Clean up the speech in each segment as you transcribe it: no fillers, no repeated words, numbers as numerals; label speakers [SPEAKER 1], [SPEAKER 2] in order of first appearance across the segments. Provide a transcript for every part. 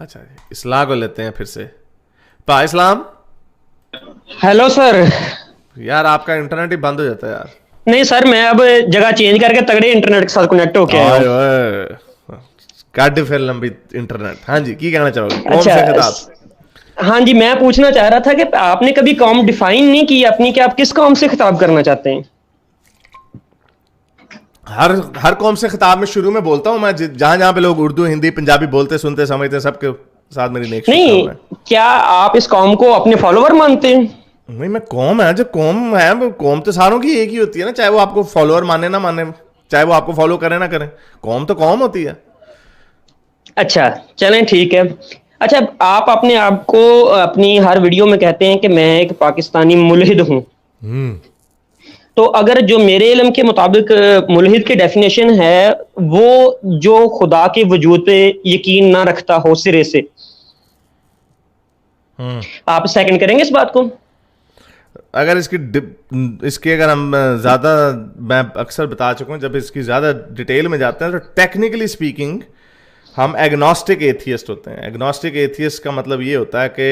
[SPEAKER 1] अच्छा जी, इस्लाह को लेते हैं फिर से। पा इस्लाम।
[SPEAKER 2] Hello sir.
[SPEAKER 1] यार आपका इंटरनेट ही बंद हो जाता है यार।
[SPEAKER 2] नहीं सर, मैं अब जगह चेंज करके तगड़े इंटरनेट के साथ कनेक्ट होके आया
[SPEAKER 1] आए
[SPEAKER 2] हूँ।
[SPEAKER 1] ओए, काट फिर लंबी इंटरनेट। हाँ जी, की कहना चाहोगे, कौन
[SPEAKER 2] अच्छा।
[SPEAKER 1] से खिताब?
[SPEAKER 2] हाँ जी, मैं पूछना चाह रहा था कि आपने कभी कौम डिफाइन नहीं की अपनी कि आप किस कौम से खिताब करना चाहते हैं।
[SPEAKER 1] हर हर कौम से खिताब में शुरू में बोलता हूँ मैं, जहां जहां पे लोग उर्दू हिंदी पंजाबी बोलते सुनते समझते हैं, सबके साथ मेरी नेक
[SPEAKER 2] नहीं,
[SPEAKER 1] शुभकामनाएं।
[SPEAKER 2] क्या आप इस कौम को अपने फॉलोवर मानते हैं?
[SPEAKER 1] नहीं, मैं कौम है, जो कौम है वो कौम तो सारों की एक ही होती है ना, चाहे वो आपको फॉलोअर माने ना माने, चाहे वो आपको फॉलो करे ना करे। कौम तो कौम होती है।
[SPEAKER 2] अच्छा, चलें ठीक है। अच्छा, आप अपने आप को अपनी हर वीडियो में कहते हैं कि मैं एक पाकिस्तानी मुल्हिद हूँ। तो अगर जो मेरे इल्म के मुताबिक मुल्हिद की डेफिनेशन है, वो जो खुदा के वजूद पे यकीन ना रखता हो सिरे से। आप सेकंड करेंगे इस बात को?
[SPEAKER 1] अगर इसकी अगर हम ज़्यादा, मैं अक्सर बता चुका हूँ, जब इसकी ज़्यादा डिटेल में जाते हैं तो टेक्निकली स्पीकिंग हम एग्नोस्टिक एथियस्ट होते हैं। एग्नोस्टिक एथियस्ट का मतलब ये होता है कि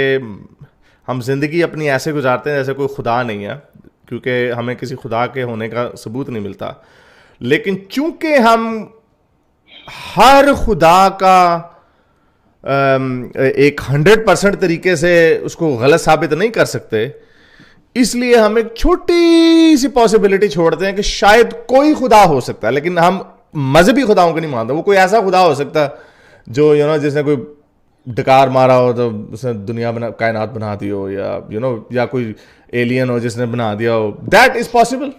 [SPEAKER 1] हम जिंदगी अपनी ऐसे गुजारते हैं जैसे कोई खुदा नहीं है, क्योंकि हमें किसी खुदा के होने का सबूत नहीं मिलता। लेकिन चूंकि हम हर खुदा का एक 100% तरीके से उसको गलत साबित नहीं कर सकते, इसलिए हम एक छोटी सी पॉसिबिलिटी छोड़ते हैं कि शायद कोई खुदा हो सकता है। लेकिन हम मजहबी खुदाओं को नहीं मानते। वो कोई ऐसा खुदा हो सकता है जो जिसने कोई डकार मारा हो तो उसने दुनिया कायनात बना दी हो, या या कोई एलियन हो जिसने बना दिया हो। That is possible.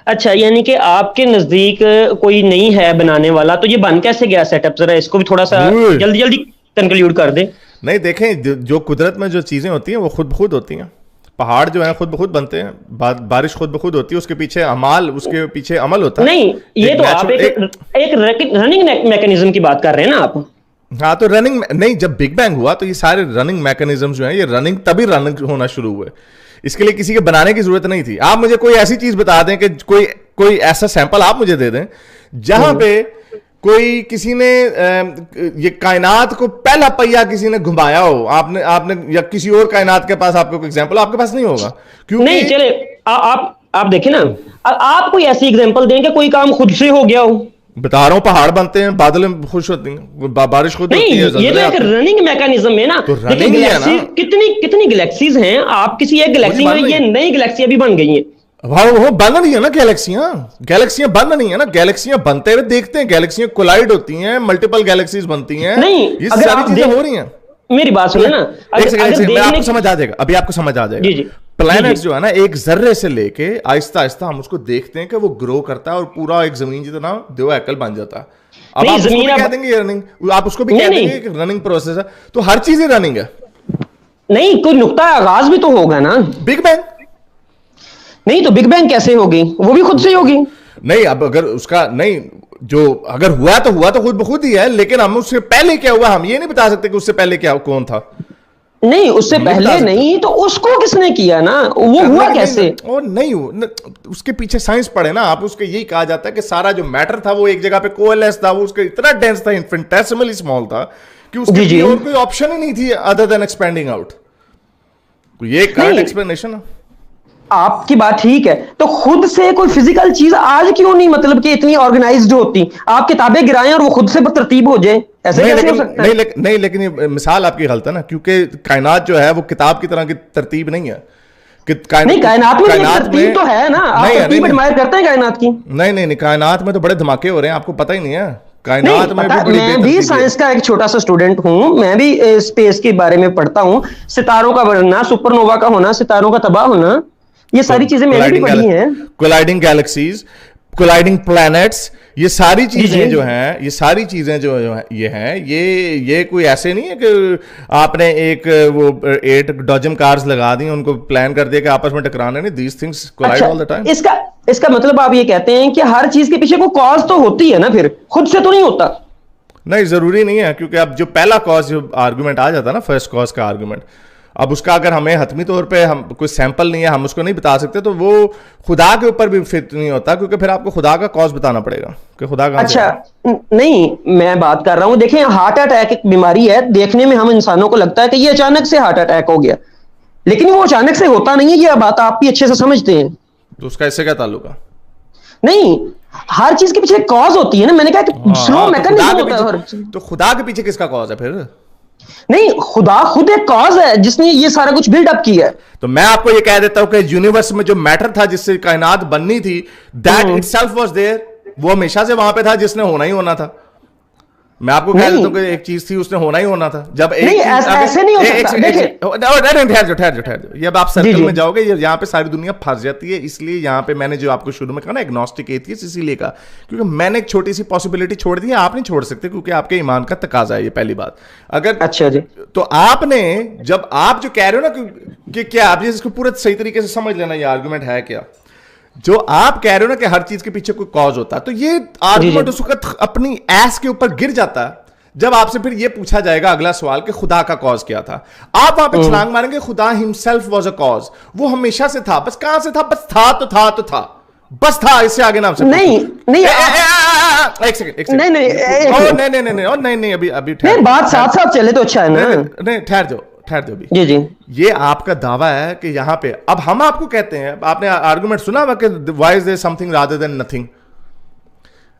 [SPEAKER 2] अच्छा, यानी कि आपके नजदीक कोई नहीं है बनाने वाला, तो ये बन कैसे गया सेटअप? जरा इसको भी थोड़ा सा जल्दी जल्दी कंक्लूड कर दे।
[SPEAKER 1] नहीं, देखें, जो कुदरत में जो चीजें होती हैं वो खुद ब खुद होती हैं। पहाड़ जो है खुद ब खुद बनते हैं, बारिश खुद ब खुद होती है, उसके पीछे अमाल, उसके पीछे अमल होता है।
[SPEAKER 2] नहीं, ये तो आप एक रनिंग मैकेनिज्म की बात कर रहे हैं ना आप।
[SPEAKER 1] हाँ, तो रनिंग नहीं, जब बिग बैंग हुआ तो ये सारे रनिंग मैकेनिज्म जो है, ये रनिंग तभी रनिंग होना शुरू हुए। इसके लिए किसी के बनाने की जरूरत नहीं थी। आप मुझे कोई ऐसी चीज बता दें कि कोई कोई ऐसा सैंपल आप मुझे दे दें जहां पे कोई किसी ने ये कायनात को पहला पहिया किसी ने घुमाया हो, आपने आपने या किसी और कायनात के पास आपको कोई एग्जांपल आपके पास नहीं होगा, क्योंकि
[SPEAKER 2] नहीं चले। आप देखें ना, आप कोई ऐसी एग्जांपल दें कि कोई काम खुद से हो गया हो।
[SPEAKER 1] बता रहा हूं, पहाड़ बनते हैं, बादल में खुश होती हैं, बारिश खुद
[SPEAKER 2] नहीं,
[SPEAKER 1] होती है,
[SPEAKER 2] ये तो
[SPEAKER 1] ज़लज़ले
[SPEAKER 2] एक
[SPEAKER 1] आते हैं।
[SPEAKER 2] रनिंग मैकेनिज्म है ना।
[SPEAKER 1] तो
[SPEAKER 2] देखिए
[SPEAKER 1] रनिंग ही है ना।
[SPEAKER 2] गैलेक्सी कितनी कितनी गैलेक्सीज हैं, आप किसी एक
[SPEAKER 1] वो जी
[SPEAKER 2] गैलेक्सी में,
[SPEAKER 1] बन रही
[SPEAKER 2] ये
[SPEAKER 1] है।
[SPEAKER 2] नई गैलेक्सी अभी बन गई हैं।
[SPEAKER 1] वो बंद नहीं है ना गैलेक्सियां। गैलेक्सियां बंद नहीं है ना, गैलेक्सियां बनते हुए देखते हैं, गैलेक्सियां कोलाइड होती हैं, मल्टीपल गैलेक्सीज बनती हैं।
[SPEAKER 2] नहीं,
[SPEAKER 1] ये
[SPEAKER 2] अगर
[SPEAKER 1] सारी
[SPEAKER 2] आप
[SPEAKER 1] चीजें हो रही हैं।
[SPEAKER 2] मेरी बात सुने ना।
[SPEAKER 1] एक सेकंड, एक सेकंड, मैं आपको
[SPEAKER 2] देखने
[SPEAKER 1] समझ आ जाएगा, अभी आपको समझ आ जाएगा।
[SPEAKER 2] जी जी जी
[SPEAKER 1] प्लैनेट
[SPEAKER 2] जी।
[SPEAKER 1] जो है ना, एक जर्रे से लेके आहिस्ता आहिस्ता हम उसको देखते हैं कि वो ग्रो करता है और पूरा एक जमीन जितना दो एकड़ बन जाता है। अब
[SPEAKER 2] नहीं,
[SPEAKER 1] आप उसको
[SPEAKER 2] जमीन
[SPEAKER 1] भी कह
[SPEAKER 2] अब
[SPEAKER 1] देंगे रनिंग, आप उसको भी
[SPEAKER 2] नहीं
[SPEAKER 1] कह
[SPEAKER 2] नहीं
[SPEAKER 1] देंगे कि रनिंग प्रोसेस है, तो हर चीज ही रनिंग है।
[SPEAKER 2] नहीं, कोई नुक्ता आगाज भी तो होगा ना।
[SPEAKER 1] Big bang.
[SPEAKER 2] नहीं, तो बिग बैंग कैसे होगी? वो भी खुद से होगी।
[SPEAKER 1] नहीं, अब अगर उसका नहीं, जो अगर हुआ तो खुद ब खुद ही है, लेकिन हम उससे पहले क्या हुआ हम ये नहीं बता सकते कि उससे पहले क्या कौन था।
[SPEAKER 2] नहीं, उससे
[SPEAKER 1] हम नहीं बता
[SPEAKER 2] पहले
[SPEAKER 1] सकते।
[SPEAKER 2] नहीं, तो उसको किसने किया ना, वो
[SPEAKER 1] करने
[SPEAKER 2] हुआ
[SPEAKER 1] के
[SPEAKER 2] कैसे?
[SPEAKER 1] नहीं, और नहीं उसके पीछे साइंस पढ़े ना आप, उसके यही कहा जाता है कि सारा जो मैटर था वो एक जगह पे कोएलेस था, वो उसका इतना डेंस था, इन्फिनिटेसिमली स्मॉल था कि उसके
[SPEAKER 2] जी
[SPEAKER 1] लिए
[SPEAKER 2] जी।
[SPEAKER 1] और कोई ऑप्शन ही नहीं थी अदर देन एक्सपेंडिंग आउट। ये करंट
[SPEAKER 2] नहीं,
[SPEAKER 1] एक्सप्लेनेशन है।
[SPEAKER 2] आपकी बात ठीक है, तो खुद से कोई फिजिकल चीज आज क्यों नहीं, मतलब कि इतनी ऑर्गेनाइज्ड होती? आप किताबें गिराएं और वो खुद से तरतीब हो जाए, ऐसे
[SPEAKER 1] नहीं
[SPEAKER 2] कैसे हो
[SPEAKER 1] लेकिन
[SPEAKER 2] सकता है?
[SPEAKER 1] नहीं लेकिन ये मिसाल आपकी गलत है ना, क्योंकि कायनात जो है वो किताब की तरह की तरतीब नहीं है कि
[SPEAKER 2] नहीं, कायनात में भी एक
[SPEAKER 1] कायनात
[SPEAKER 2] तरतीब तो है ना, आप
[SPEAKER 1] नहीं है,
[SPEAKER 2] तरतीब एडमायर करते हैं कायनात की?
[SPEAKER 1] नहीं, कायनात में तो बड़े धमाके हो रहे हैं, आपको पता ही नहीं है।
[SPEAKER 2] नहीं
[SPEAKER 1] कायनात में
[SPEAKER 2] पता,
[SPEAKER 1] भी बड़ी
[SPEAKER 2] मैं भी
[SPEAKER 1] बेतरतीबी है।
[SPEAKER 2] साइंस का एक छोटा सा स्टूडेंट हूं, मैं भी स्पेस के बारे में पढ़ता हूं। सितारों का बनना, सुपरनोवा का होना, सितारों का तबाह होना, ये सारी चीजें मैंने भी पढ़ी हैं।
[SPEAKER 1] कोलाइडिंग गैलेक्सीज, कोलाइडिंग प्लैनेट्स, ये सारी
[SPEAKER 2] जी जी।
[SPEAKER 1] चीजें जो हैं, ये सारी चीजें जो हैं, ये हैं, ये कोई ऐसे नहीं है कि आपने एक वो 8 डजन कार्स लगा दी, उनको प्लान कर दिया कि आपस में टकराने नहीं। दीज थिंग्स कोलाइड
[SPEAKER 2] अच्छा,
[SPEAKER 1] ऑल द टाइम।
[SPEAKER 2] इसका इसका मतलब आप ये कहते हैं कि हर चीज के पीछे कोई कॉज तो होती है ना, फिर खुद से तो नहीं होता?
[SPEAKER 1] नहीं, जरूरी नहीं है, क्योंकि अब जो पहला कॉज जो आर्गुमेंट आ जाता है ना, फर्स्ट कॉज का आर्गुमेंट, अब उसका अगर हमें हतमी तौर पे हम कोई सैंपल नहीं है, हम उसको नहीं बता सकते, तो वो खुदा के ऊपर भी फिट नहीं होता, क्योंकि फिर आपको खुदा का कॉज बताना पड़ेगा कि खुदा कहां से
[SPEAKER 2] अच्छा, नहीं मैं बात कर रहा हूं, देखें हार्ट अटैक एक बीमारी है, देखने में हम इंसानों को लगता है कि ये अचानक से हार्ट अटैक हो गया, लेकिन वो अचानक से होता नहीं है, ये बात आप भी अच्छे से समझते हैं।
[SPEAKER 1] तो उसका इससे क्या ताल्लुक है?
[SPEAKER 2] नहीं, हर चीज के पीछे एक कॉज होती है ना, मैंने कहा कि स्लो मैकेनिज्म होता है हर चीज।
[SPEAKER 1] तो खुदा के पीछे किसका कॉज है फिर?
[SPEAKER 2] नहीं, खुदा खुद एक कॉज है जिसने ये सारा कुछ बिल्डअप किया है।
[SPEAKER 1] तो मैं आपको ये कह देता हूं कि यूनिवर्स में जो मैटर था जिससे कायनात बननी थी, दैट इटसेल्फ वाज देयर, वो हमेशा से वहां पे था, जिसने होना ही होना था। मैं आपको कह देता हूं कि एक चीज थी, उसने होना ही होना था। जब एक
[SPEAKER 2] नहीं, ऐसे नहीं हो सकता। देखिए,
[SPEAKER 1] ठहर जाओ, ये अब आप सर्कल में जाओगे, यहाँ पे सारी दुनिया फंस जाती है। इसलिए यहाँ पे मैंने जो आपको शुरू में कहा ना एग्नोस्टिक एथियस्ट, इसीलिए कहा क्योंकि मैंने एक छोटी सी पॉसिबिलिटी छोड़ दी है, आप नहीं छोड़ सकते क्योंकि आपके ईमान का तकाजा है, ये पहली बात। अगर
[SPEAKER 2] अच्छा जी,
[SPEAKER 1] तो आपने जब आप जो कह रहे हो ना कि क्या आप इसको पूरा सही तरीके से समझ लेना, ये आर्गुमेंट है क्या, जो आप कह रहे हो ना कि हर चीज के पीछे कोई कॉज होता है, तो ये आर्गुमेंट उस वक्त अपनी एस के ऊपर गिर जाता है जब आपसे फिर ये पूछा जाएगा अगला सवाल कि खुदा का कॉज क्या था। आप वहां पे छलांग मारेंगे खुदा हिमसेल्फ वाज अ कॉज, वो हमेशा से था। बस कहां से था? बस था तो था तो था, बस था, इससे आगे नाम से
[SPEAKER 2] नहीं नहीं
[SPEAKER 1] एक सेकंड नहीं नहीं नहीं नहीं नहीं नहीं अभी अभी
[SPEAKER 2] बात साथ साथ चले तो अच्छा है ना।
[SPEAKER 1] नहीं ठहर जाओ भी।
[SPEAKER 2] जी जी, ये
[SPEAKER 1] आपका दावा है कि यहां पे अब हम आपको कहते हैं, आपने आर्गुमेंट सुना हुआ कि why is there something rather than nothing.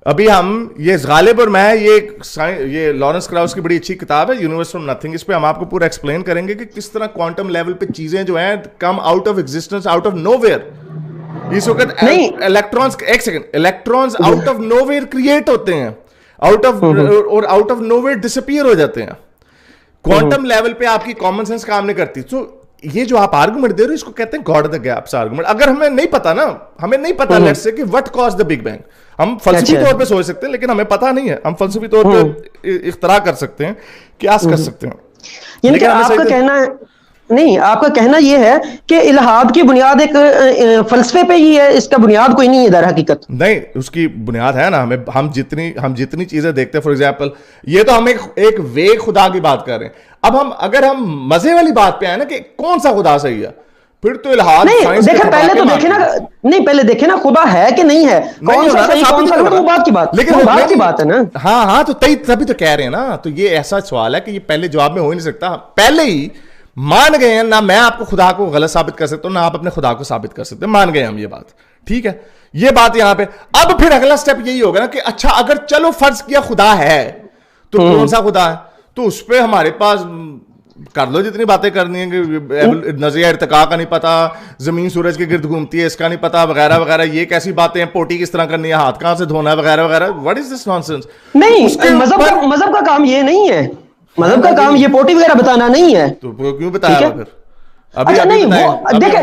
[SPEAKER 1] अभी हम ये गालिब और मैं ये लॉरेंस क्राउस की बड़ी अच्छी किताब है यूनिवर्स फ्रॉम नथिंग, इस पे हम आपको पूरा एक्सप्लेन करेंगे कि किस तरह क्वांटम लेवल पे चीजें जो हैं come out of existence, out of nowhere. इस वक्त इलेक्ट्रॉन्स, एक second, electrons out of nowhere create होते हैं, आउट ऑफ और आउट ऑफ नोवेयर डिसअपीयर हो जाते हैं। क्वांटम लेवल पे आपकी कॉमन सेंस काम नहीं करती। तो ये जो आप आर्गुमेंट दे रहे हो इसको कहते हैं गॉड द गैप्स आर्गुमेंट। अगर हमें नहीं पता ना, हमें नहीं पता लेट्स से कि what cause the big bang, हम फलसफी तौर पे सोच सकते हैं लेकिन हमें पता नहीं है, हम फलसफी तौर पे इख्तरा कर सकते हैं, क्यास कर सकते हैं।
[SPEAKER 2] यानी आपका कहना है, नहीं आपका कहना यह है कि इल्हाद की बुनियाद एक फलसफे पे ही है, इसका बुनियाद कोई नहीं है दर हकीकत।
[SPEAKER 1] नहीं, उसकी बुनियाद है ना, हमें हम जितनी चीजें देखते हैं, फॉर एग्जांपल ये तो हम एक वे खुदा की बात कर रहे हैं। अब हम अगर हम मजे वाली बात पे आए ना कि कौन सा खुदा सही है, फिर तो इल्हाद
[SPEAKER 2] नहीं देखे, पहले तो देखे ना, नहीं पहले देखे ना खुदा है कि नहीं है, कौन सा सही कौन सा गलत, वो बात की बात, लेकिन बात की बात है ना।
[SPEAKER 1] हाँ तो तभी तो कह रहे हैं ना। तो ये ऐसा सवाल है कि ये पहले जवाब में हो ही नहीं सकता, पहले ही मान गए हैं ना। मैं आपको खुदा को गलत साबित कर सकता हूं ना आप अपने खुदा को साबित कर सकते हैं, मान गए हम ये बात, ठीक है। ये बात यहां पे अब फिर अगला स्टेप यही होगा ना कि अच्छा अगर चलो फर्ज किया खुदा है तो कौन सा खुदा है, तो उस पर हमारे पास कर लो जितनी बातें करनी है कि नजरिया इर्तिका का नहीं पता, जमीन सूरज के गिर्द घूमती है इसका नहीं पता, वगैरह वगैरह, ये कैसी बातें हैं, पोटी किस तरह करनी है, हाथ कहां से धोना है, वगैरह वगैरह। What is this nonsense?
[SPEAKER 2] नहीं, मजहब का काम ये नहीं है, मजहब का काम ये पोटी वगैरह बताना नहीं है।
[SPEAKER 1] तो क्यों बताया फिर?
[SPEAKER 2] अच्छा नहीं, वो देखिए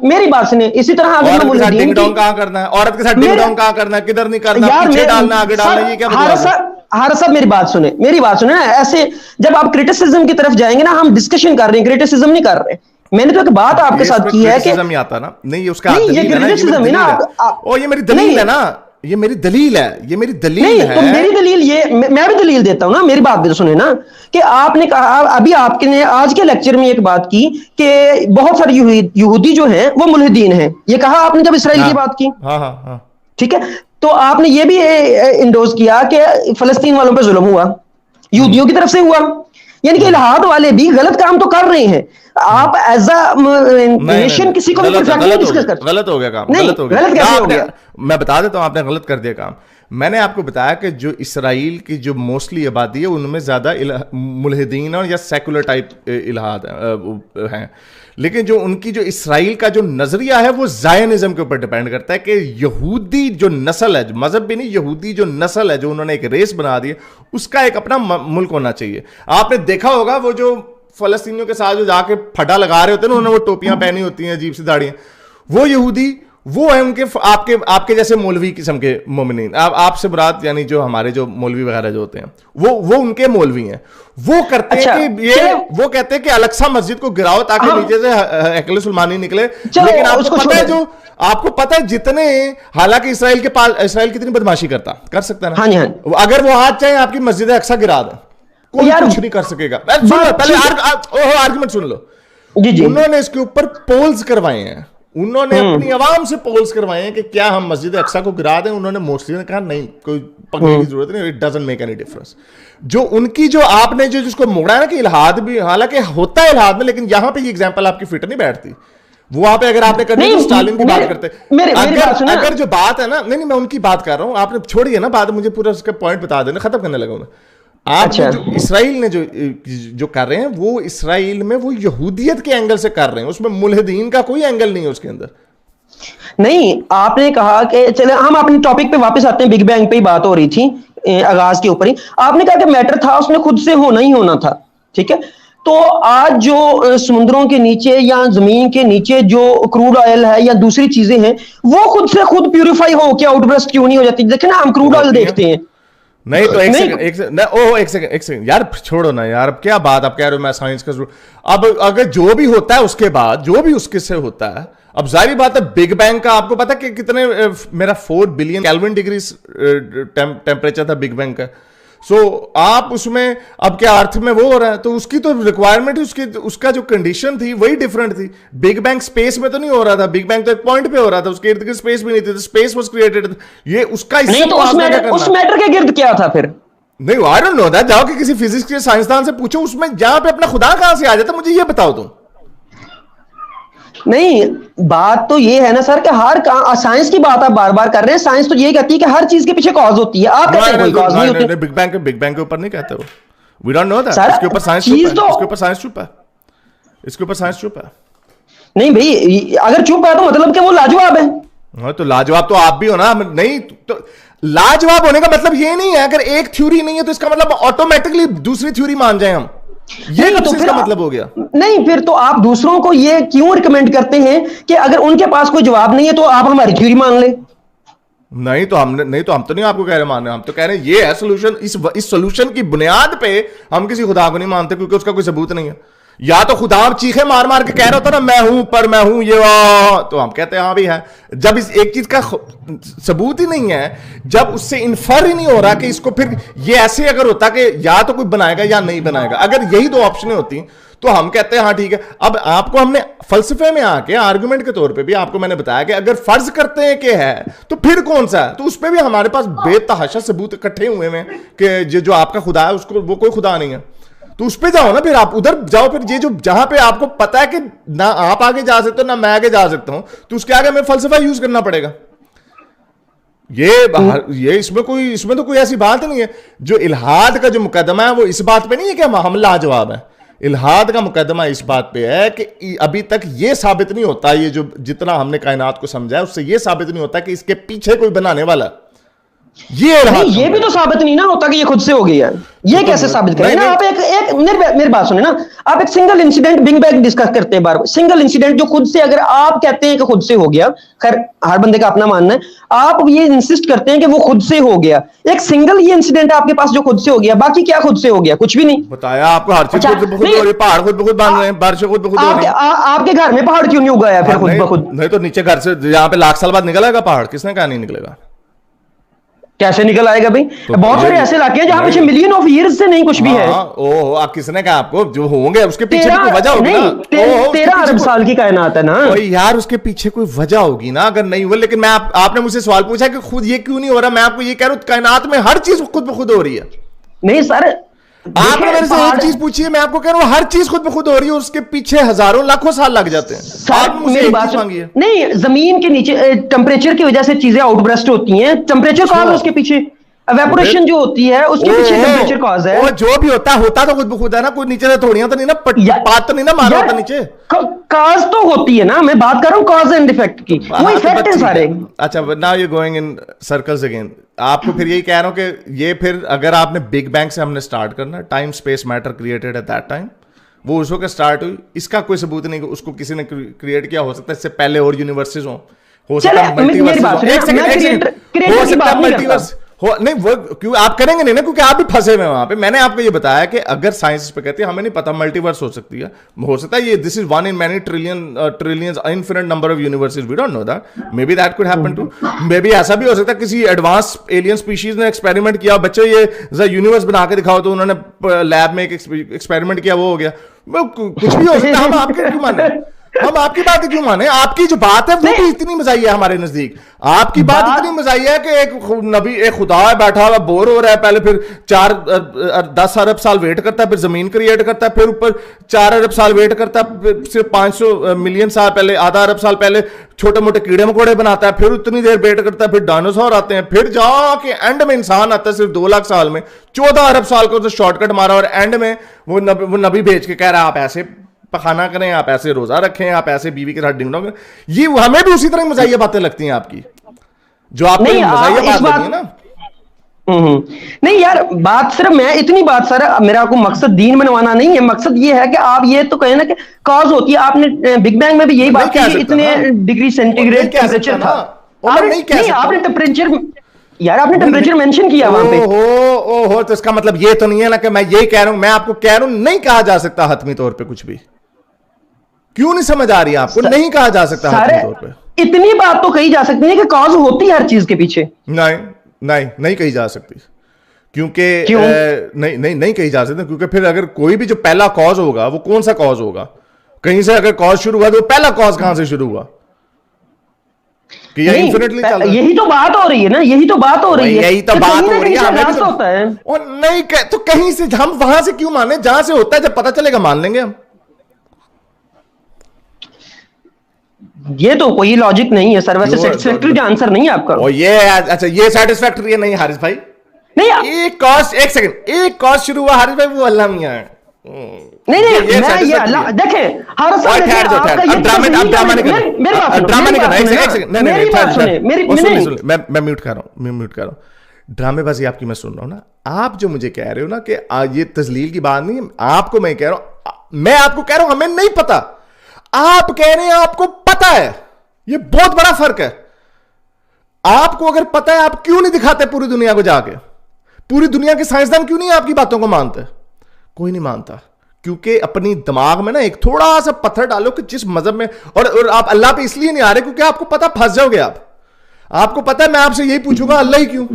[SPEAKER 2] मेरी बात सुने, इसी तरह अगर मैं
[SPEAKER 1] डिंग डोंग कहां करना है, औरत के साथ डिंग डोंग कहां करना है, किधर नहीं करना, पीछे डालना आगे डालना, ये क्या
[SPEAKER 2] हर सब मेरी बात सुने ना। ऐसे जब आप क्रिटिसिज्म की तरफ जाएंगे ना, हम डिस्कशन कर रहे हैं, क्रिटिसिज्म नहीं कर रहे। मैंने तो एक बात आपके साथ की है कि
[SPEAKER 1] नहीं आता ना, नहीं उसका
[SPEAKER 2] ये क्रिटिसिज्म है ना,
[SPEAKER 1] ओ ये मेरी दलील है ना, ये मेरी दलील है, ये मेरी दलील है।
[SPEAKER 2] तो मेरी दलील ये, मैं भी दलील देता हूं ना, मेरी बात भी तो सुने ना, कि आपने कहा अभी आपने आज के लेक्चर में एक बात की कि बहुत सारे यहूदी जो हैं वो मुल्हिदीन हैं, ये कहा आपने जब इसराइल की बात की।
[SPEAKER 1] हाँ
[SPEAKER 2] ठीक है, तो आपने ये भी इंडोज किया कि फलस्तीन वालों पे जुल्म हुआ, यहूदियों की तरफ से हुआ, यानी कि इल्हाद वाले भी गलत काम तो कर रहे हैं। आप एज अ नेशन किसी को भी डिस्कस कर,
[SPEAKER 1] गलत हो गया काम,
[SPEAKER 2] गलत कैसे हो गया?
[SPEAKER 1] मैं बता देता हूं, आपने गलत कर दिया काम। मैंने आपको बताया कि जो इसराइल की जो मोस्टली आबादी है उनमें ज्यादा मुल्हिदीन या सेकुलर टाइप इल्हाद हैं, लेकिन जो उनकी जो इसराइल का जो नजरिया है वो जायनिज्म के ऊपर डिपेंड करता है कि यहूदी जो नस्ल है, मजहब भी नहीं, यहूदी जो नस्ल है जो उन्होंने एक रेस बना दी है, उसका एक अपना मुल्क होना चाहिए। आपने देखा होगा वो जो फलस्तीनियों के साथ जो जाके फटा लगा रहे होते हैं ना, उन्होंने वो टोपियां पहनी होती हैं, अजीब सी दाढ़ियां, वो यहूदी वो है उनके आपके जैसे मौलवी किस्म के मोमिनीन। आपसे मुराद यानी जो हमारे जो मौलवी वगैरह जो होते हैं वो उनके मौलवी हैं। वो करते हैं कि ये वो कहते हैं कि अलक्सा मस्जिद को गिराओ ताकि नीचे से हैकल सुलेमानी निकले। लेकिन आपको पता है जितने, हालांकि इसराइल कितनी बदमाशी कर सकता है ना, अगर वो आज चाहे आपकी मस्जिद अक्सा गिरा दे, कोई कुछ नहीं कर सकेगा। पहले आर्गुमेंट सुन लो।
[SPEAKER 2] जी जी।
[SPEAKER 1] उन्होंने इसके ऊपर पोल्स करवाए हैं, उन्होंने अपनी आवाम से पोल्स करवाए हैं कि क्या हम मस्जिद अक्सा को गिरा दें। उन्होंने मोस्टली ने कहा नहीं, कोई पकड़ने की जरूरत नहीं, it doesn't make any difference. जो उनकी जो आपने जो जिसको मोड़ा है ना कि इल्हाद भी, हालांकि होता है इल्हाद में, लेकिन यहां पे ये एग्जांपल आपकी फिट नहीं बैठती। वहां पे अगर आपने करनी तो स्टालिन की बात करते, अगर जो बात है ना, नहीं मैं उनकी बात कर रहा हूं, आपने छोड़ी है ना बात, मुझे पूरा उसका पॉइंट बता देना, खत्म करने लगा मैं। आप
[SPEAKER 2] अच्छा।
[SPEAKER 1] जो इसराइल ने जो कर रहे हैं, वो इसराइल में वो यहूदियत के एंगल से कर रहे हैं, उसमें मुल्हिदीन का कोई एंगल नहीं है उसके अंदर।
[SPEAKER 2] नहीं, आपने कहा कि चले हम अपने टॉपिक पे वापस आते हैं, बिग बैंग पे ही बात हो रही थी, आगाज के ऊपर ही। आपने कहा कि मैटर था, उसने खुद से होना ही होना था, ठीक है। तो आज जो समुद्रों के नीचे या जमीन के नीचे जो क्रूड ऑयल है या दूसरी चीजें हैं, वो खुद से खुद प्यूरिफाई हो क्या आउटबर्स्ट क्यों नहीं हो जाती? देखे ना, हम क्रूड ऑयल देखते हैं।
[SPEAKER 1] नहीं तो एक सेकंड यार, छोड़ो ना यार, अब क्या बात आप कह रहे हो, मैं साइंस का अब अगर जो भी होता है उसके बाद जो भी उसके से होता है, अब जाहिर बात है बिग बैंग का आपको पता कि कितने, मेरा 4 बिलियन केल्विन डिग्री टेम्परेचर था बिग बैंग का। सो आप उसमें अब क्या अर्थ में वो हो रहा है, तो उसकी तो रिक्वायरमेंट ही उसका जो कंडीशन थी वही डिफरेंट थी। बिग बैंग स्पेस में तो नहीं हो रहा था, बिग बैंग तो एक पॉइंट पे हो रहा था, उसके इर्द गिर्द स्पेस भी नहीं थी, स्पेस वाज क्रिएटेड। ये उसका
[SPEAKER 2] नहीं तो उस मैटर के गिर्द क्या था फिर?
[SPEAKER 1] नहीं, आई डोंट नो दैट, जाओ कि किसी फिजिक्स के साइंसदान से पूछो, उसमें जहां पे अपना खुदा कहां से आ जाता, मुझे ये बताओ तुम।
[SPEAKER 2] नहीं, बात तो ये है ना सर कि हर साइंस की बात आप बार बार कर रहे हैं। साइंस तो ये कहती है कि हर चीज के पीछे कॉज होती है, आप कहते हैं कोई कॉज नहीं होती।
[SPEAKER 1] बिग बैंग के ऊपर नहीं कहते वो, वी डोंट नो दैट। इसके ऊपर साइंस चुप है, इसके ऊपर साइंस चुप है।
[SPEAKER 2] नहीं भाई, अगर चुप है तो मतलब कि वो लाजवाब है।
[SPEAKER 1] हाँ, तो लाजवाब तो आप भी हो ना। नहीं तो लाजवाब होने का मतलब ये नहीं है अगर एक थ्योरी नहीं है तो इसका मतलब ऑटोमेटिकली दूसरी थ्योरी मान जाए हम, ये तो इसका मतलब हो गया।
[SPEAKER 2] नहीं, फिर तो आप दूसरों को ये क्यों रिकमेंड करते हैं कि अगर उनके पास कोई जवाब नहीं है तो आप हमारी थ्योरी मान ले?
[SPEAKER 1] नहीं तो हम तो नहीं आपको कह रहे मान रहे, हम तो कह रहे हैं ये है सोल्यूशन। इस सोल्यूशन की बुनियाद पे हम किसी खुदा को नहीं मानते, क्योंकि उसका कोई सबूत नहीं है। या तो खुदा चीखे मार मार के कह रहा होता ना, मैं हूं पर मैं हूं ये, तो हम कहते हैं हाँ भी है। जब इस एक चीज का सबूत ही नहीं है, जब उससे इन्फर ही नहीं हो रहा कि इसको, फिर ये ऐसे अगर होता कि या तो कोई बनाएगा या नहीं बनाएगा, अगर यही दो ऑप्शनें होती तो हम कहते हैं हाँ ठीक है। अब आपको हमने फलसफे में आके आर्गुमेंट के तौर पे भी आपको मैंने बताया कि अगर फर्ज करते हैं कि है तो फिर कौन सा है, तो उस पर भी हमारे पास बेतहाशा सबूत इकट्ठे हुए हैं कि जो आपका खुदा है उसको वो कोई खुदा नहीं है। तो उस पे जाओ ना, फिर आप उधर जाओ, फिर ये जो जहां पे आपको पता है कि ना आप आगे जा सकते हो ना मैं आगे जा सकता हूं, तो उसके आगे हमें फलसफा यूज करना पड़ेगा। ये इसमें तो कोई ऐसी बात नहीं है। जो इल्हाद का जो मुकदमा है वो इस बात पे नहीं है कि हम लाजवाब है। इल्हाद का मुकदमा इस बात पे है कि अभी तक ये साबित नहीं होता, ये जो जितना हमने कायनात को समझा है उससे ये साबित नहीं होता कि इसके पीछे कोई बनाने वाला है। ये
[SPEAKER 2] भी तो साबित नहीं ना होता कि ये खुद से हो गई है। ये कैसे साबित करें ना? आप एक मेरी बात सुने ना, आप एक single incident big bang discuss करते हैं बार बार, सिंगल इंसिडेंट जो खुद से, अगर आप कहते हैं कि खुद से हो गया, खैर हर बंदे का अपना मानना है, आप ये इंसिस्ट करते हैं कि वो खुद से हो गया। एक सिंगल ये इंसिडेंट आपके पास जो खुद से हो गया, बाकी क्या खुद से हो गया? कुछ भी नहीं
[SPEAKER 1] बताया आपको। हर चीज खुद ब खुद हो रही है, पहाड़ खुद ब खुद बन रहे हैं, बारिश खुद ब खुद हो रही है।
[SPEAKER 2] आपके घर में पहाड़ क्यों नहीं उगाया फिर खुद ब खुद?
[SPEAKER 1] नहीं तो नीचे घर से यहाँ पे लाख साल बाद निकलेगा पहाड़? किसने कहा नहीं निकलेगा?
[SPEAKER 2] कैसे निकल आएगा भाई? तो बहुत सारे ऐसे इलाके हैं जहां पीछे मिलियन ऑफ ईयर्स से नहीं कुछ भी है।
[SPEAKER 1] ओह, किसने कहा आपको? जो होंगे उसके पीछे भी कोई वजह होगी ना।
[SPEAKER 2] 13 अरब साल की कायनात है ना
[SPEAKER 1] यार, उसके पीछे कोई वजह होगी ना, अगर नहीं हुआ। लेकिन मैं आपने मुझसे सवाल पूछा कि खुद ये क्यों नहीं हो रहा, मैं आपको ये कह रहा हूं कायनात में हर चीज खुद ब खुद हो रही है।
[SPEAKER 2] नहीं सर,
[SPEAKER 1] आपने मेरे से एक चीज पूछी है, मैं आपको कह रहा हूं हर चीज खुद ब खुद हो रही है, उसके पीछे हजारों लाखों साल लग जाते हैं। आप मुझसे एक चीज मांगी है।
[SPEAKER 2] नहीं, जमीन के नीचे टेम्परेचर की वजह से चीजें आउटब्रस्ट होती हैं। टेम्परेचर कॉज है उसके पीछे, एवेपोरेशन जो होती है उसके पीछे टेम्परेचर कॉज है।
[SPEAKER 1] वो जो भी होता तो खुद ब खुद है ना, कोई नीचे से थोड़ियां तो नहीं ना, बात तो नहीं ना मारा होता नीचे।
[SPEAKER 2] कॉज तो होती है ना, मैं बात कर रहा हूं कॉज एंड इफेक्ट की, वो इफेक्ट है सारे।
[SPEAKER 1] अच्छा, now you going in circles again. आपको फिर यही कह रहा हूं कि ये फिर अगर आपने बिग बैंग से हमने स्टार्ट करना, time space matter created at that time, वो उस वक्त स्टार्ट हुई, इसका कोई सबूत नहीं कि उसको किसी ने क्रिएट किया। हो सकता है इससे पहले और यूनिवर्सेस हो सकता है मल्टीवर्स हो। नहीं वो क्यों आप करेंगे नहीं ना, क्योंकि आप भी फंसे हुए वहां पे। मैंने आपको ये बताया कि अगर साइंस पे कहती है हमें नहीं पता, मल्टीवर्स हो सकती है, हो सकता है ये this is one in many trillion infinite number of universes, we don't know that, maybe that could happen too. Maybe ऐसा भी हो सकता है किसी एडवांस एलियन स्पीशीज ने एक्सपेरिमेंट किया, बच्चों ये यूनिवर्स बना के दिखाओ, तो उन्होंने लैब में एक एक्सपेरिमेंट किया, वो हो गया। कुछ भी हो सकता है, हम आपके क्यों माने, हम आपकी बात क्यों माने? आपकी जो बात है वो भी इतनी मजाई है हमारे नजदीक। आपकी बात इतनी मजाई है कि एक नबी, एक खुदा है बैठा हुआ, बोर हो रहा है, पहले फिर 10 अरब साल वेट करता है, फिर जमीन क्रिएट करता है, फिर ऊपर 4 अरब साल वेट करता है, सिर्फ 500 मिलियन साल पहले, आधा अरब साल पहले छोटे मोटे कीड़े मकोड़े बनाता है, फिर उतनी देर वेट करता है, फिर डायनासोर आते हैं, फिर जाके एंड में इंसान आता है सिर्फ 2 लाख साल में, 14 अरब साल को तो शॉर्टकट मारा, और एंड में वो नबी भेज के कह रहा है आप ऐसे पखाना करें, आप ऐसे रोजा रखें, आप ऐसे बीवी के साथ डिंग डोंग। ये हमें भी उसी तरह मजाइया बातें लगती हैं आपकी, जो आपको मजाइया बात लगती है ना।
[SPEAKER 2] नहीं यार, बात सिर्फ मैं इतनी बात सर, मेरा को मकसद दीन बनवाना नहीं है, मकसद ये है कि आप ये तो कहें ना कि कॉज होती है। आपने बिग बैंग में भी यही बात की, इतने डिग्री सेंटीग्रेड टेम्परेचर था। आपने टेम्परेचर, यार आपने टेम्परेचर मेंशन किया वहां पे।
[SPEAKER 1] ओहो, तो इसका मतलब ये तो नहीं है ना कि मैं यही कह रहा हूं, मैं आपको कह रहा हूं नहीं कहा जा सकता हतमी तौर पे कुछ भी। क्यों नहीं समझ आ रही आपको? नहीं कहा जा सकता हतमी तौर पे।
[SPEAKER 2] इतनी बात तो कही जा सकती है कि कॉज होती है हर चीज के पीछे।
[SPEAKER 1] नहीं कही जा सकती, क्योंकि नहीं कही जा सकती, क्योंकि फिर अगर कोई भी जो पहला कॉज होगा वो कौन सा कॉज होगा? कहीं से अगर कॉज शुरू हुआ तो पहला कॉज कहां से शुरू हुआ? कि ये इंफिनिटली चल रहा है।
[SPEAKER 2] यही तो बात हो रही है ना, यही तो बात हो रही है,
[SPEAKER 1] यही तो बात हो रही है।
[SPEAKER 2] हमें तो होता है
[SPEAKER 1] और नहीं तो कहीं से हम वहां से क्यों माने? जहां से होता है जब पता चलेगा मान लेंगे हम।
[SPEAKER 2] ये तो कोई लॉजिक नहीं है सर, वैसे सेटिस्फैक्टरी आंसर नहीं है आपका।
[SPEAKER 1] और ये अच्छा, ये सेटिस्फैक्टरी नहीं हारिस भाई।
[SPEAKER 2] नहीं
[SPEAKER 1] एक कॉज शुरू हुआ हारिस भाई, वो अल्लाह मियां है।
[SPEAKER 2] नहीं मैं ये अल्लाह देखें हर साल
[SPEAKER 1] मैं म्यूट कर रहा हूं, ड्रामेबाजी आपकी मैं सुन रहा हूं ना। आप जो मुझे कह रहे हो ना कि ये तजलील की बात नहीं है, आपको मैं कह रहा हूं, मैं आपको कह रहा हूं हमें नहीं पता, आप कह रहे हैं आपको पता है। ये बहुत बड़ा फर्क है। आपको अगर पता है आप क्यों नहीं दिखाते पूरी दुनिया को जाके? पूरी दुनिया के साइंसदान क्यों नहीं आपकी बातों को मानते? कोई नहीं मानता, क्योंकि अपनी दिमाग में ना एक थोड़ा सा पत्थर डालो कि जिस मजहब में, और आप अल्लाह पे इसलिए नहीं आ रहे क्योंकि आपको पता फंस जाओगे आप। आपको पता है मैं आपसे यही पूछूंगा अल्लाह ही क्यों,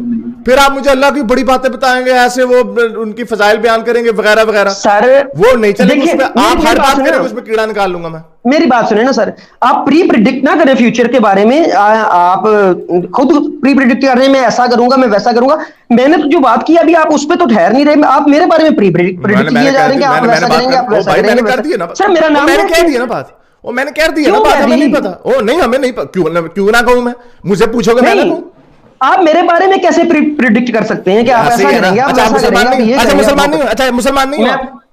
[SPEAKER 1] फिर आप मुझे अल्लाह की बड़ी बातें बताएंगे, ऐसे वो उनकी फजाइल बयान करेंगे वगैरह वगैरह।
[SPEAKER 2] सर
[SPEAKER 1] वो नहीं चलेगा उसमें, आप हर बात करेंगे उसमें कीड़ा निकाल लूंगा मैं।
[SPEAKER 2] मेरी बात सुने ना सर, आप प्री प्रिडिक्ट ना करें फ्यूचर के बारे में। आप खुद प्री प्रिडिक्ट कर रहे हैं, मैं ऐसा करूंगा, मैं वैसा करूंगा। मैंने तो जो बात की अभी आप उस पर तो ठहर नहीं रहे, आप मेरे बारे में प्री प्रिडिक्ट किए जा रहे हैं, आप वैसा करेंगे, आप वैसा करेंगे। सर मेरा नाम
[SPEAKER 1] मैंने कह दिया ना बात, वो मैंने कह दिया ना बात, हमें नहीं पता। ओ नहीं, हमें नहीं पता, क्यों ना कहूं मैं? मुझे पूछोगे मैं ना कहूं?
[SPEAKER 2] आप मेरे बारे में कैसे प्रिडिक्ट कर सकते हैं कि आप ऐसा करेंगे, आप ऐसा करेंगे?
[SPEAKER 1] अच्छा मुसलमान नहीं हो? अच्छा मुसलमान नहीं हो?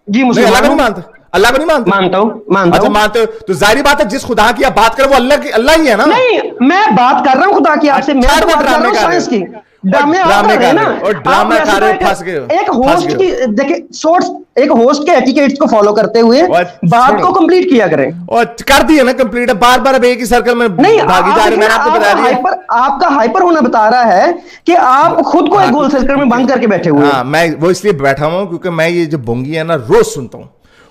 [SPEAKER 2] जी मुसलमान
[SPEAKER 1] नहीं मानते, अल्लाह को नहीं मानते?
[SPEAKER 2] मानता हूं।
[SPEAKER 1] अच्छा मानते हो तो जाहिर बात है जिस खुदा की आप बात करें वो अल्लाह ही है ना।
[SPEAKER 2] नहीं, मैं बात कर रहा हूं खुदा की आपसे, मैं तो बात कर रहा हूं साइंस की। ड्रामे आप कर रहे हैं ना,
[SPEAKER 1] और ड्रामा खा रहे हो, फंस गए।
[SPEAKER 2] एक होस्ट की देखिए शॉर्ट्स, एक होस्ट के एटिकेट्स को फॉलो करते हुए बात को कंप्लीट किया करें।
[SPEAKER 1] और कर दिया ना कंप्लीट, बार बार अब एक ही सर्कल में
[SPEAKER 2] नहीं
[SPEAKER 1] भागी जा रहे। मैंने आपको बता दिया,
[SPEAKER 2] आपका हाइपर होना बता रहा है कि आप खुद को एक गोल सर्कल में बंद करके बैठे हुए हैं।
[SPEAKER 1] मैं वो इसलिए बैठा हुआ हूं क्योंकि मैं ये जो बोंगी है ना रोज सुनता हूं,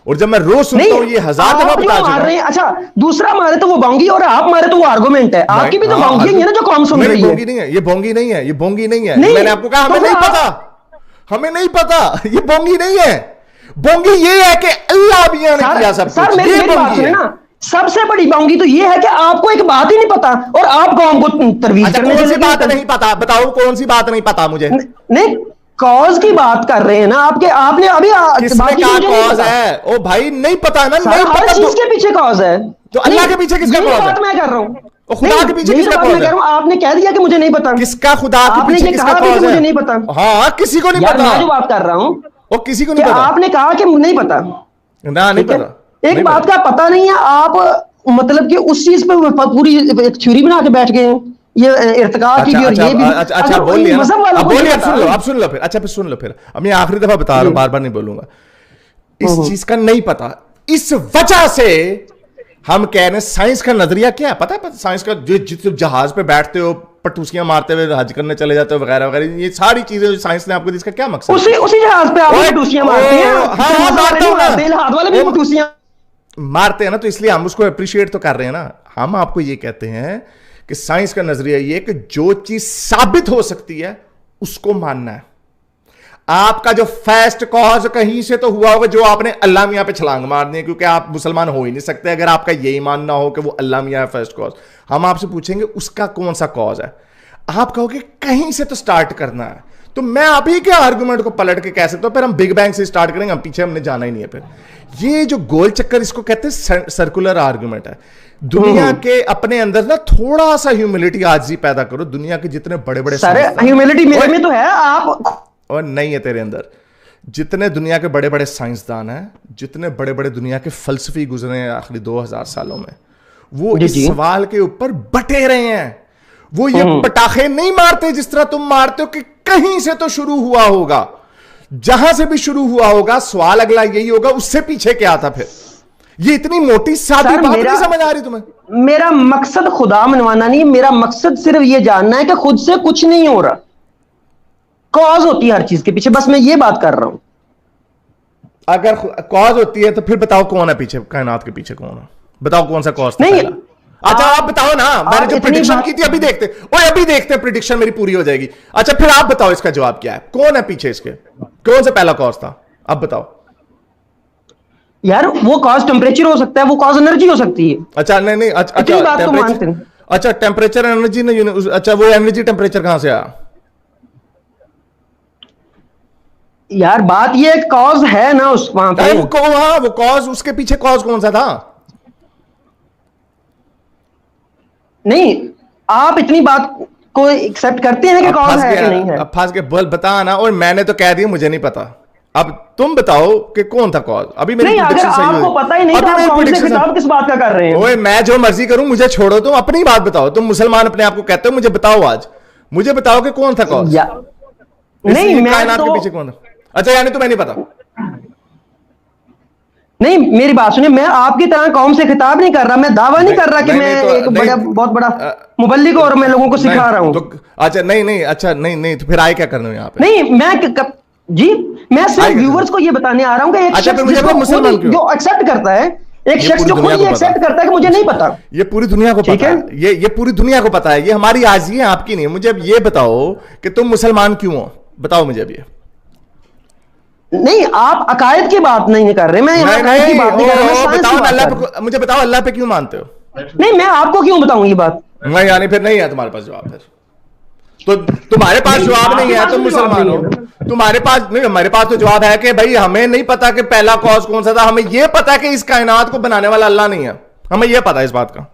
[SPEAKER 1] और जब मैं रोज सुनता हूं ये 1000 दफा बता चुका हूं।
[SPEAKER 2] अच्छा दूसरा मारे तो वो बोंगी और आप मारे तो वो आर्गुमेंट है। आपकी भी तो बोंगी है ना जो कौन सुन रही है।
[SPEAKER 1] बोंगी नहीं है, ये बोंगी नहीं है, ये बोंगी नहीं है। मैंने आपको कहा हमें नहीं पता, हमें नहीं पता, ये बोंगी नहीं है। बोंगी ये है कि अल्लाह भी ने किया सब कुछ।
[SPEAKER 2] मेरी बात सुने ना, सबसे बड़ी बोंगी तो ये है कि आपको एक बात ही नहीं पता और आप कौम को तरवीज करने
[SPEAKER 1] कौन सी बात नहीं पता? बताओ कौन सी बात नहीं पता मुझे।
[SPEAKER 2] नहीं कॉज की बात कर रहे हैं ना आपने अभी
[SPEAKER 1] किसने कहा कॉज है? ओ भाई नहीं पता ना, नहीं
[SPEAKER 2] हर
[SPEAKER 1] पता
[SPEAKER 2] चीज के पीछे कॉज है।
[SPEAKER 1] तो अल्लाह के पीछे किसका कॉज है?
[SPEAKER 2] मैं कर रहा हूं
[SPEAKER 1] खुदा के पीछे किसका कॉज है?
[SPEAKER 2] आपने कह दिया कि मुझे नहीं पता।
[SPEAKER 1] किसका खुदा के पीछे किसका कॉज है?
[SPEAKER 2] मुझे नहीं पता।
[SPEAKER 1] हाँ किसी को नहीं पता।
[SPEAKER 2] मैं जो बात कर रहा हूं
[SPEAKER 1] वो किसी को नहीं पता।
[SPEAKER 2] आपने कहा कि नहीं पता
[SPEAKER 1] ना, नहीं पता।
[SPEAKER 2] एक बात का पता नहीं है, आप मतलब कि उस चीज पे पूरी एक थ्योरी बना के बैठ गए हैं, ये इर्तिकाद की भी और ये भी।
[SPEAKER 1] अच्छा बोल लिया, अब बोलिए, अब सुन लो फिर। अच्छा फिर सुन लो फिर, अब मैं आखिरी दफा बता रहा हूं, बार बार नहीं बोलूंगा। इस चीज का नहीं पता, इस वजह से हम कह रहे हैं साइंस का नजरिया क्या है पता है? साइंस का जिस जहाज पे बैठते हो, पटूसियां मारते हुए हज करने चले जाते हो वगैरह वगैरह, ये सारी चीजें जो साइंस ने आपको दी, इसका क्या मकसद?
[SPEAKER 2] उसी जहाज पे आप पटूसियां मारते हैं।
[SPEAKER 1] हां
[SPEAKER 2] हाथ वाले भी पटूसियां
[SPEAKER 1] मारते हैं ना, तो इसलिए हम उसको अप्रिशिएट तो कर रहे हैं ना। हम आपको ये कहते हैं कि साइंस का नजरिया ये कि जो चीज साबित हो सकती है उसको मानना है। आपका जो फर्स्ट कॉज कहीं से तो हुआ होगा जो आपने अल्लाह मियां पे छलांग मारनी है, क्योंकि आप मुसलमान हो ही नहीं सकते अगर आपका यही मानना हो कि वो अल्लाह मियां है फर्स्ट कॉज। हम आपसे पूछेंगे उसका कौन सा कॉज है, आप कहोगे कहीं से तो स्टार्ट करना है, तो मैं अभी के आर्गुमेंट को पलट के कह सकता हूं फिर हम बिग बैंग से स्टार्ट करेंगे, हम पीछे हमने जाना ही नहीं है। फिर ये जो गोल चक्कर इसको कहते हैं सर्कुलर आर्गुमेंट है। दुनिया के अपने अंदर ना थोड़ा सा ह्यूमिलिटी आज ही पैदा करो। दुनिया के जितने बड़े बड़े
[SPEAKER 2] ह्यूमिलिटी मेरे में तो है, आप
[SPEAKER 1] और नहीं है तेरे अंदर। जितने दुनिया के बड़े बड़े साइंसदान हैं, जितने बड़े बड़े दुनिया के फलसफी गुजरे हैं आखिरी 2000 सालों में, वो इस सवाल के ऊपर बटे रहे हैं। वो ये पटाखे नहीं मारते जिस तरह तुम मारते हो कि कहीं से तो शुरू हुआ होगा। जहां से भी शुरू हुआ होगा सवाल अगला यही होगा उससे पीछे क्या था। फिर ये इतनी मोटी सादी बात नहीं समझ आ रही तुम्हें?
[SPEAKER 2] मेरा मकसद खुदा मनवाना नहीं, मेरा मकसद सिर्फ ये जानना है कि खुद से कुछ नहीं हो रहा, कॉज होती है हर चीज के पीछे, बस मैं ये बात कर रहा हूं।
[SPEAKER 1] अगर कॉज होती है तो फिर बताओ कौन है पीछे, कायनात के पीछे कौन है? बताओ कौन सा कॉज था?
[SPEAKER 2] नहीं,
[SPEAKER 1] अच्छा आप बताओ ना, मैंने जो प्रेडिक्शन की थी अभी देखते, ओए अभी देखते हैं, प्रेडिक्शन मेरी पूरी हो जाएगी। अच्छा फिर आप बताओ इसका जवाब क्या है, कौन है पीछे इसके, कौन सा पहला कॉज था? अब बताओ
[SPEAKER 2] यार। वो कॉज टेम्परेचर हो सकता है, वो कॉज एनर्जी हो सकती है।
[SPEAKER 1] अच्छा नहीं, अच्छा टेम्परेचर एनर्जी नहीं, अच्छा वो एनर्जी टेम्परेचर कहां से आया?
[SPEAKER 2] यार बात ये कॉज है ना उस वहां पे,
[SPEAKER 1] वो कॉज, उसके पीछे कॉज कौन सा था?
[SPEAKER 2] नहीं, आप इतनी बात को एक्सेप्ट करते हैं कि कॉज है कि नहीं है?
[SPEAKER 1] अब फंस के बोल बता ना, और मैंने तो कह दिया मुझे नहीं पता। अब तुम बताओ कि कौन था कॉज। अभी मेरी
[SPEAKER 2] प्रेडिक्शन सही है, आपको पता ही नहीं तो आप कौन से खिताब किस बात का कर रहे हैं?
[SPEAKER 1] ओए मैं जो मर्जी करूं, मुझे छोड़ो, तुम अपनी बात बताओ। तुम मुसलमान अपने आप को कहते हो, मुझे बताओ आज, मुझे बताओ कि कौन था कॉज।
[SPEAKER 2] नहीं मैं
[SPEAKER 1] कायनात के पीछे कौन था? अच्छा यानी तुम्हें नहीं पता?
[SPEAKER 2] नहीं, मेरी बात सुनिए, मैं आपकी तरह कौम से खिताब नहीं कर रहा, मैं दावा नहीं कर रहा कि मैं एक बड़ा बहुत बड़ा मुबल्लिग और मैं लोगों को सिखा रहा हूं।
[SPEAKER 1] अच्छा नहीं, अच्छा नहीं, तो फिर आए क्या करना है यहाँ पे?
[SPEAKER 2] नहीं, मैं सिर्फ व्यूअर्स को ये बताने आ रहा हूँ कि एक शख्स जो एक्सेप्ट करता है, एक शख्स जो खुद ये एक्सेप्ट करता है कि मुझे नहीं पता।
[SPEAKER 1] ये पूरी दुनिया को पता है, ये पूरी दुनिया को पता है, ये हमारी आजी है, आपकी नहीं। मुझे अब ये बताओ कि तुम मुसलमान क्यों हो, बताओ मुझे अब ये।
[SPEAKER 2] नहीं, आप अकायद की बात नहीं कर रहे, मैं यहाँ अकायद की बात नहीं कर रहा।
[SPEAKER 1] मुझे बताओ अल्लाह पे क्यों मानते हो?
[SPEAKER 2] नहीं, मैं आपको क्यों बताऊं ये बात?
[SPEAKER 1] नहीं यानी फिर नहीं है तुम्हारे पास जवाब। फिर तो तुम्हारे पास जवाब नहीं है, तुम मुसलमान हो, तुम्हारे पास नहीं। हमारे पास तो जवाब है कि भाई हमें नहीं पता कि पहला कॉज कौन सा था, हमें यह पता कि इस कायनात को बनाने वाला अल्लाह नहीं है, हमें यह पता है इस बात का।